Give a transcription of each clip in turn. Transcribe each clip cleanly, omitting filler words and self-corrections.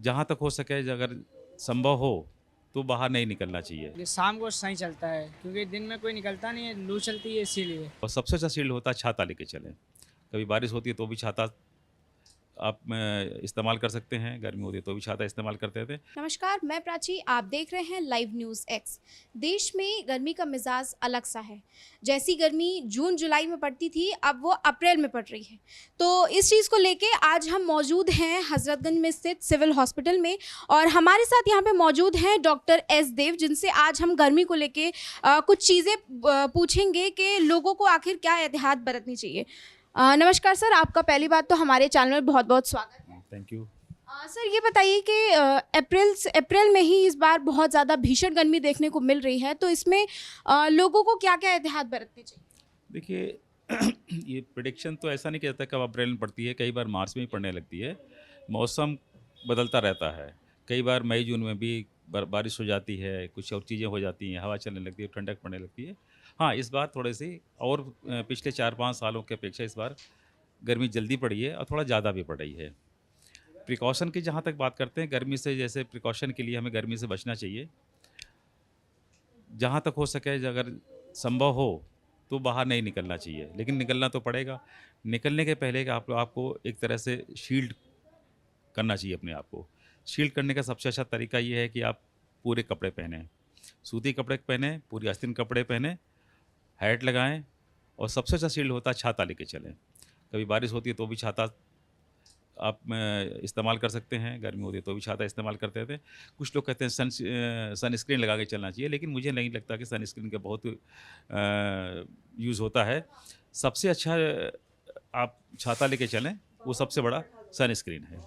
जहाँ तक हो सके अगर संभव हो तो बाहर नहीं निकलना चाहिए। ये शाम को सही चलता है क्योंकि दिन में कोई निकलता नहीं है, लू चलती है इसीलिए। और सबसे अच्छा शील्ड होता है छाता लेके चलें। कभी बारिश होती है तो भी छाता आप इस्तेमाल कर सकते हैं, गर्मी होती है तो भी छाता इस्तेमाल करते थे। नमस्कार, मैं प्राची। आप देख रहे हैं लाइव न्यूज़ एक्स। देश में गर्मी का मिजाज अलग सा है। जैसी गर्मी जून जुलाई में पड़ती थी, अब वो अप्रैल में पड़ रही है। तो इस चीज़ को लेके आज हम मौजूद हैं हजरतगंज में स्थित सिविल हॉस्पिटल में, और हमारे साथ यहाँ पे मौजूद हैं डॉक्टर एस देव, जिनसे आज हम गर्मी को लेके कुछ चीज़ें पूछेंगे कि लोगों को आखिर क्या एहतियात बरतनी चाहिए। नमस्कार सर, आपका पहली बात तो हमारे चैनल में बहुत बहुत स्वागत है। Thank you. सर ये बताइए कि अप्रैल में ही इस बार बहुत ज़्यादा भीषण गर्मी देखने को मिल रही है, तो इसमें लोगों को क्या क्या एहतियात बरतने चाहिए? देखिए ये प्रिडिक्शन तो ऐसा नहीं कहता कब अप्रैल में पड़ती है, कई बार मार्च में ही पड़ने लगती है। मौसम बदलता रहता है, कई बार मई जून में भी बारिश हो जाती है, कुछ और चीज़ें हो जाती हैं, हवा चलने लगती है, ठंडक पड़ने लगती है। हाँ, इस बार थोड़ी सी और पिछले 4-5 सालों की अपेक्षा इस बार गर्मी जल्दी पड़ी है और थोड़ा ज़्यादा भी पड़ रही है। प्रिकॉशन की जहाँ तक बात करते हैं, गर्मी से जैसे प्रिकॉशन के लिए हमें गर्मी से बचना चाहिए। जहाँ तक हो सके अगर संभव हो तो बाहर नहीं निकलना चाहिए, लेकिन निकलना तो पड़ेगा। निकलने के पहले कि आप आपको एक तरह से शील्ड करना चाहिए अपने आप को। शील्ड करने का सबसे अच्छा तरीका ये है कि आप पूरे कपड़े पहनें, सूती कपड़े पहनें, पूरी आस्तीन कपड़े पहनें, हैट लगाएँ और सबसे अच्छा शील्ड होता है छाता लेके चलें। कभी बारिश होती है तो भी छाता आप इस्तेमाल कर सकते हैं, गर्मी होती है तो भी छाता इस्तेमाल करते थे। कुछ लोग कहते हैं सनस्क्रीन लगा के चलना चाहिए, लेकिन मुझे नहीं लगता कि सनस्क्रीन का बहुत यूज़ होता है। सबसे अच्छा आप छाता लेके चलें, वो सबसे बड़ा सनस्क्रीन है।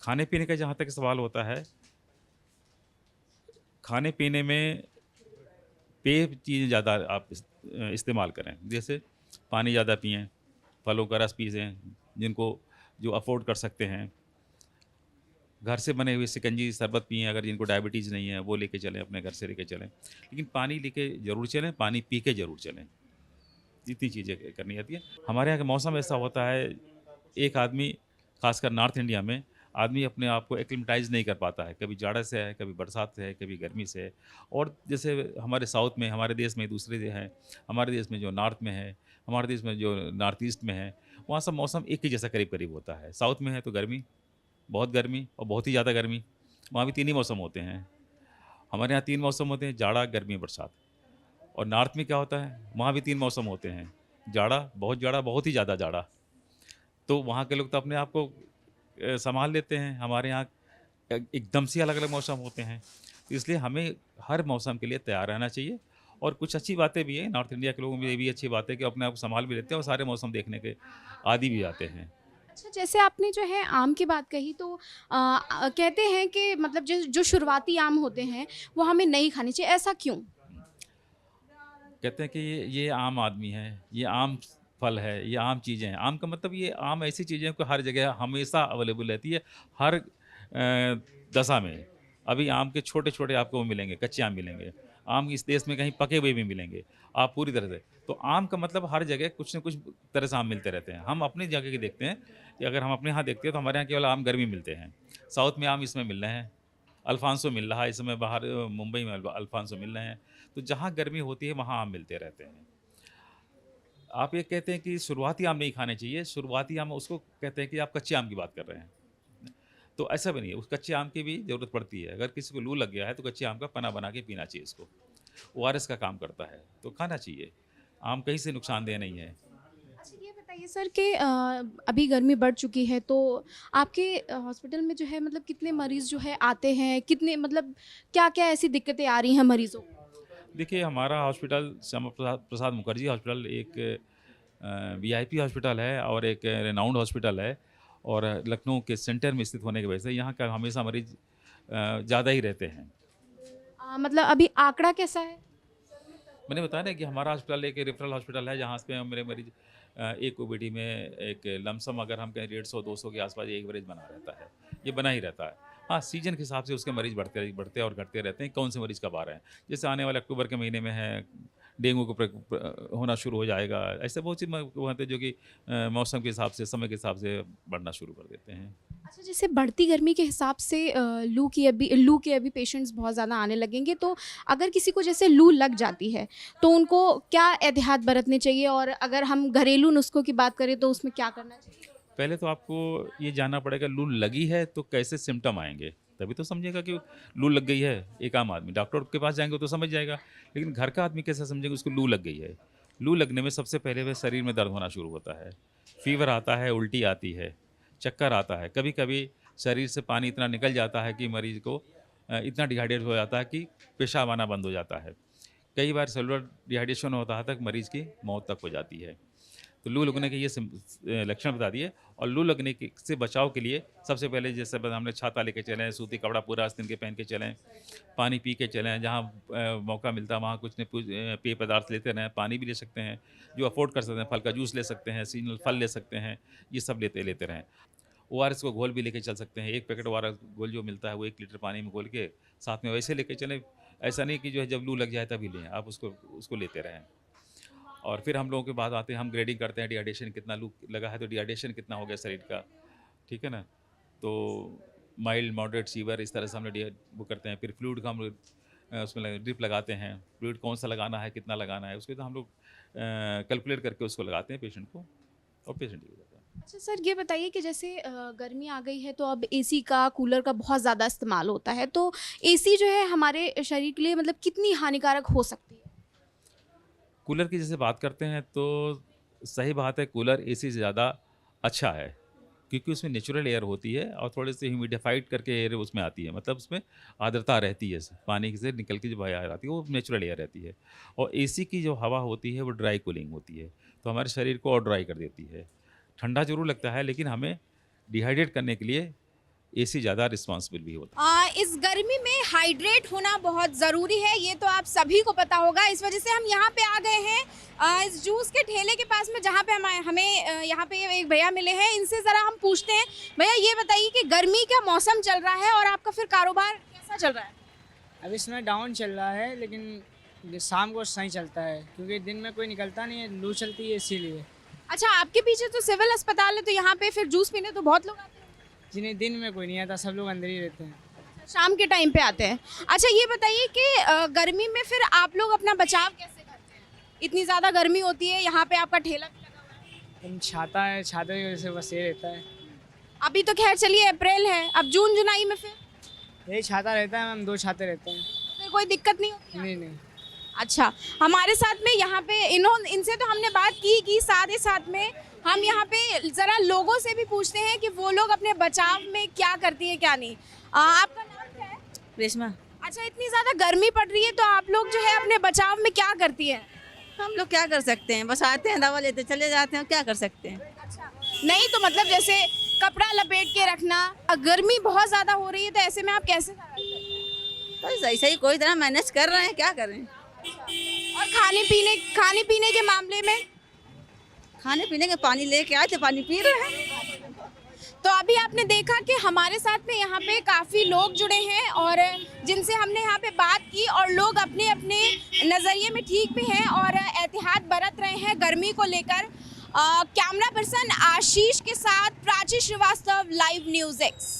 खाने-पीने का जहाँ तक सवाल होता है, खाने-पीने में पेय चीज़ें ज़्यादा आप इस्तेमाल करें। जैसे पानी ज़्यादा पिएँ, फलों का रस पिएँ, जिनको जो अफ़ोर्ड कर सकते हैं। घर से बने हुए शिकंजी, शरबत पिएँ, अगर जिनको डायबिटीज़ नहीं है, वो लेके चलें, अपने घर से लेके चलें। लेकिन पानी लेके ज़रूर चलें, पानी पी के ज़रूर चलें। इतनी चीज़ें करनी आती हैं। हमारे यहाँ का मौसम ऐसा होता है, एक आदमी ख़ासकर नॉर्थ इंडिया में, आदमी अपने आप को एक्लिमेटाइज़ नहीं कर पाता है। कभी जाड़ा से है, कभी बरसात से है, कभी गर्मी से है। और जैसे हमारे साउथ में, हमारे देश में दूसरे जो हैं, हमारे देश में जो नॉर्थ में है, हमारे देश में जो नॉर्थ ईस्ट में है, वहाँ सब मौसम एक ही जैसा करीब-करीब होता है। साउथ में है तो गर्मी, बहुत गर्मी और बहुत ही ज़्यादा गर्मी। वहाँ भी 3 ही मौसम होते हैं। हमारे यहाँ 3 मौसम होते हैं, जाड़ा, गर्मी, बरसात। और नॉर्थ में क्या होता है, वहाँ भी 3 मौसम होते हैं, जाड़ा, बहुत ही ज़्यादा जाड़ा। तो वहाँ के लोग तो अपने आप को सँभाल लेते हैं। हमारे यहाँ एकदम से अलग-अलग मौसम होते हैं। तो इसलिए हमें हर मौसम के लिए तैयार रहना चाहिए। और कुछ अच्छी बातें भी हैं, नॉर्थ इंडिया के लोगों में ये भी अच्छी बात है कि अपने आप को सँभाल भी लेते हैं और सारे मौसम देखने के आदी भी आते हैं। अच्छा, जैसे आपने जो है आम की बात कही, तो कहते हैं कि मतलब जो जो शुरुआती आम होते हैं वो हमें नहीं खानी चाहिए, ऐसा क्यों? कहते हैं कि ये आम आदमी है, ये आम फल है, ये आम चीज़ें हैं। आम का मतलब ये आम ऐसी चीज़ें हैं कि हर जगह हमेशा अवेलेबल रहती है, हर दशा में। अभी आम के छोटे-छोटे आपको वो मिलेंगे, कच्चे आम मिलेंगे। आम इस देश में कहीं पके हुए भी मिलेंगे, आप पूरी तरह से। तो आम का मतलब हर जगह कुछ न कुछ तरह से आम मिलते रहते हैं। हम अपनी जगह की देखते हैं कि अगर हम अपने यहाँ देखते हैं तो हमारे यहाँ केवल आम गर्मी मिलते हैं। साउथ में आम इसमें मिल रहे हैं, अल्फ़ांसो मिल रहा है इस समय बाहर मुंबई में अल्फ़ांसो मिल रहे हैं। तो जहाँ गर्मी होती है वहाँ आम मिलते रहते हैं। आप ये कहते हैं कि शुरुआती आम नहीं खाने चाहिए, शुरुआती आम उसको कहते हैं कि आप कच्चे आम की बात कर रहे हैं। तो ऐसा भी नहीं है, उस कच्चे आम की भी ज़रूरत पड़ती है। अगर किसी को लू लग गया है तो कच्चे आम का पन्ना बना के पीना चाहिए इसको। ओआरएस का काम करता है, तो खाना चाहिए। आम कहीं से नुकसानदेह नहीं है। अच्छा, ये बताइए सर कि अभी गर्मी बढ़ चुकी है, तो आपके हॉस्पिटल में जो है मतलब कितने मरीज़ जो है आते हैं? कितने मतलब क्या-क्या ऐसी दिक्कतें आ रही हैं मरीज़ों को? देखिए हमारा हॉस्पिटल श्यामा प्रसाद प्रसाद मुखर्जी हॉस्पिटल एक वीआईपी हॉस्पिटल है और एक रेनाउंड हॉस्पिटल है। और लखनऊ के सेंटर में स्थित होने की वजह से यहाँ का हमेशा मरीज़ ज़्यादा ही रहते हैं। मतलब अभी आंकड़ा कैसा है? मैंने बताया ना कि हमारा हॉस्पिटल एक रेफरल हॉस्पिटल है जहाँ पे मेरे मरीज़ एक ओपीडी में एक लमसम अगर हम कहें 150-200 के आसपास एक एवरेज बना रहता है। ये बना ही रहता है। हाँ, सीज़न के हिसाब से उसके मरीज़ बढ़ते बढ़ते और घटते रहते हैं, कौन से मरीज़ कब आ रहे हैं। जैसे आने वाले अक्टूबर के महीने में है, डेंगू को होना शुरू हो जाएगा। ऐसे बहुत सी वो होते हैं जो कि मौसम के हिसाब से, समय के हिसाब से बढ़ना शुरू कर देते हैं। अच्छा, जैसे बढ़ती गर्मी के हिसाब से लू के अभी पेशेंट्स बहुत ज़्यादा आने लगेंगे, तो अगर किसी को जैसे लू लग जाती है तो उनको क्या एहतियात बरतने चाहिए, और अगर हम घरेलू नुस्खों की बात करें तो उसमें क्या करना चाहिए? पहले तो आपको ये जानना पड़ेगा लू लगी है तो कैसे सिम्टम आएंगे, तभी तो समझेगा कि लू लग गई है। एक आम आदमी डॉक्टर के पास जाएंगे तो समझ जाएगा, लेकिन घर का आदमी कैसे समझेगा उसको लू लग गई है। लू लगने में सबसे पहले वह शरीर में दर्द होना शुरू होता है, फीवर आता है, उल्टी आती है, चक्कर आता है, कभी कभी शरीर से पानी इतना निकल जाता है कि मरीज को इतना डिहाइड्रेट हो जाता है कि पेशाब आना बंद हो जाता है। कई बार सेलुलर डिहाइड्रेशन होता है तक मरीज की मौत तक हो जाती है। तो लू लगने के ये लक्षण बता दिए। और लू लगने से बचाव के लिए सबसे पहले जैसे हमने छाता लेके चलें, सूती कपड़ा पूरा आस्तीन के पहन के चलें, पानी पी के चलें, जहाँ मौका मिलता है वहाँ कुछ न कुछ पेय पदार्थ लेते रहें। पानी भी ले सकते हैं, जो अफोर्ड कर सकते हैं, फल का जूस ले सकते हैं, सीजनल फल ले सकते हैं, ये सब लेते रहें। ORS को घोल भी लेके चल सकते हैं, एक पैकेट ORS घोल जो मिलता है वो 1 लीटर पानी में घोल के साथ में वैसे लेके चलें। ऐसा नहीं कि जो है जब लू लग जाए तभी लें, आप उसको लेते रहें। और फिर हम लोगों के बाद आते हैं, हम ग्रेडिंग करते हैं डिहाइड्रेशन कितना लू लगा है तो डिहाइड्रेशन कितना हो गया शरीर का, ठीक है ना। तो माइल्ड मॉडरेट सीवर इस तरह से हमने वो करते हैं। फिर फ्लूइड का हम उसमें ड्रिप लगाते हैं, फ्लूइड कौन सा लगाना है, कितना लगाना है, उसको तो हम लोग कैलकुलेट करके उसको लगाते हैं पेशेंट को, और पेशेंट ही हो जाता है। अच्छा सर, ये बताइए कि जैसे गर्मी आ गई है तो अब एसी का, कूलर का बहुत ज़्यादा इस्तेमाल होता है, तो एसी जो है हमारे शरीर के लिए मतलब कितनी हानिकारक हो सकती है? कूलर की जैसे बात करते हैं तो सही बात है, कूलर एसी से ज़्यादा अच्छा है, क्योंकि उसमें नेचुरल एयर होती है और थोड़े से ह्यूमिडिफाइड करके एयर उसमें आती है, मतलब उसमें आर्द्रता रहती है, पानी से निकल के जो एयर आती है वो नेचुरल एयर रहती है। और एसी की जो हवा होती है वो ड्राई कूलिंग होती है, तो हमारे शरीर को और ड्राई कर देती है। ठंडा जरूर लगता है, लेकिन हमें डिहाइड्रेट करने के लिए एसी ज़्यादा रिस्पॉन्सिबल भी होता है। इस गर्मी में हाइड्रेट होना बहुत ज़रूरी है, ये तो आप सभी को पता होगा। इस वजह से हम यहाँ पे आ गए हैं इस जूस के ठेले के पास में, जहाँ पे हमें यहाँ पे एक भैया मिले हैं। इनसे ज़रा हम पूछते हैं, भैया ये बताइए कि गर्मी का मौसम चल रहा है और आपका फिर कारोबार कैसा चल रहा है? अब इसमें डाउन चल रहा है, लेकिन शाम को सही चलता है क्योंकि दिन में कोई निकलता नहीं है, लू चलती है इसीलिए। अच्छा, आपके पीछे तो सिविल अस्पताल है, तो यहाँ पे फिर जूस पीने तो बहुत लोग आते हैं? जिन्हें दिन में कोई नहीं आता, सब लोग अंदर ही रहते हैं। शाम के टाइम पे आते हैं। अच्छा, ये बताइए कि गर्मी में फिर आप लोग अपना बचाव कैसे करते हैं? इतनी ज़्यादा गर्मी होती है, यहाँ पे आपका ठेला भी लगा हुआ है। तुम छाता है, छाते की वजह से बस ये रहता है। अभी तो खैर चलिए अप्रैल है, अब जून जुलाई में फिर यही छाता रहता है, हम 2 छाते रहते हैं। फिर कोई दिक्कत नहीं होती? नहीं। अच्छा, हमारे साथ में यहाँ पे इनसे तो हमने बात की साथ ही साथ में हम यहाँ पे ज़रा लोगों से भी पूछते हैं कि वो लोग अपने बचाव में क्या करती हैं क्या नहीं। आपका नाम क्या है? रेशमा। अच्छा, इतनी ज़्यादा गर्मी पड़ रही है तो आप लोग जो है अपने बचाव में क्या करती हैं? हम लोग क्या कर सकते हैं, बस आते हैं, दवा लेते चले जाते हैं, क्या कर सकते हैं। अच्छा, नहीं तो मतलब जैसे कपड़ा लपेट के रखना, गर्मी बहुत ज़्यादा हो रही है तो ऐसे में आप कैसे करते हैं? बस ऐसे ही कोई तरह मैनेज कर रहे हैं, क्या करें। और खाने पीने के मामले में? खाने पीने के पानी लेके आए थे, पानी पी रहे हैं। तो अभी आपने देखा कि हमारे साथ में यहाँ पे काफ़ी लोग जुड़े हैं और जिनसे हमने यहाँ पे बात की, और लोग अपने अपने नज़रिए में ठीक भी हैं और एहतियात बरत रहे हैं गर्मी को लेकर। कैमरा पर्सन आशीष के साथ Prachi Srivastava, live news x.